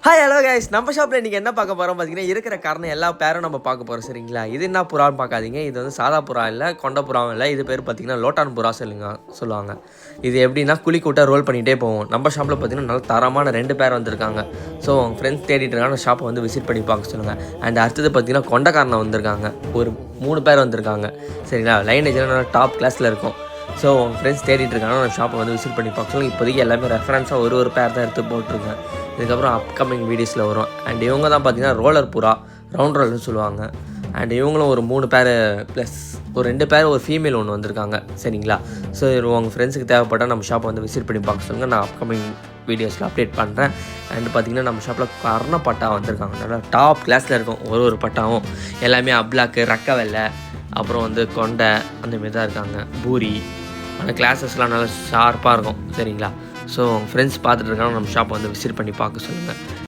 Hi hello guys, நம்ம ஷாப்பில் இன்றைக்கி என்ன பார்க்க போகிறோம் பார்த்தீங்கன்னா, இருக்கிற காரணம் எல்லா பேரும் நம்ம பார்க்க போகிறோம். சரிங்களா? இது என்ன புறான்னு பார்க்காதீங்க. இது வந்து சாதா புறா இல்லை, கொண்ட புறாவும் இல்லை. இது பேர் பார்த்தீங்கன்னா லோட்டான் புறா சொல்லுவாங்க. இது எப்படின்னா குழிக்கூட்டாக ரோல் பண்ணிகிட்டே போவோம். நம்ம ஷாப்பில் பார்த்தீங்கன்னா நல்ல தரமான 2 பேர் வந்திருக்காங்க. ஸோ அவங்க ஃப்ரெண்ட்ஸ் தேடிட்டு இருக்காங்க, ஷாப்பை வந்து விசிட் பண்ணி பார்க்க சொல்லுங்கள். அண்ட் அடுத்தது பார்த்தீங்கன்னா கொண்டக்காரனை வந்திருக்காங்க. ஒரு 3 பேர் வந்திருக்காங்க. சரிங்களா? லைனேஜில் நல்லா டாப் கிளாஸில் இருக்கும். ஸோ உங்கள் ஃப்ரெண்ட்ஸ் தேடிட்டு இருக்காங்க, நான் ஷாப்பை வந்து விசிட் பண்ணி பார்க்க சொல்லுங்கள். இப்போதைக்கு எல்லாமே ரெஃபரன்ஸாக ஒரு பேர் தான் எடுத்து போட்டிருக்கேன். இதுக்கப்புறம் அப்கமிங் வீடியோஸில் வரும். அண்ட் இவங்க தான் பார்த்தீங்கன்னா ரோலர் புறா, ரவுண்ட் ரோலர்னு சொல்லுவாங்க. அண்ட் இவங்களும் ஒரு 3 பேர் ப்ளஸ் ஒரு 2 பேர் ஒரு ஃபீமேல் ஒன்று வந்திருக்காங்க. சரிங்களா? ஸோ உங்கள் ஃப்ரெண்ட்ஸுக்கு தேவைப்பட்டால் நம்ம ஷாப்பை வந்து விசிட் பண்ணி பார்க்க சொல்லுங்கள். நான் அப்கமிங் வீடியோஸில் அப்டேட் பண்ணுறேன். அண்ட் பார்த்திங்கன்னா நம்ம ஷாப்பில் கர்ண பட்டா வந்திருக்காங்க. நல்லா டாப் கிளாஸில் இருக்கும். ஒரு பட்டாவும் எல்லாமே அப்ளாக்கு, ரக்க வெள்ளை, அப்புறம் வந்து கொண்டை அந்தமாரி தான் இருக்காங்க. பூரி அந்த கிளாஸஸ்லாம் நல்லா ஷார்ப்பாக இருக்கும். சரிங்களா? ஸோ ஃப்ரெண்ட்ஸ் பார்த்துட்டு இருக்காங்க, நம்ம ஷாப்பை வந்து விசிட் பண்ணி பார்க்க சொல்லுங்கள்.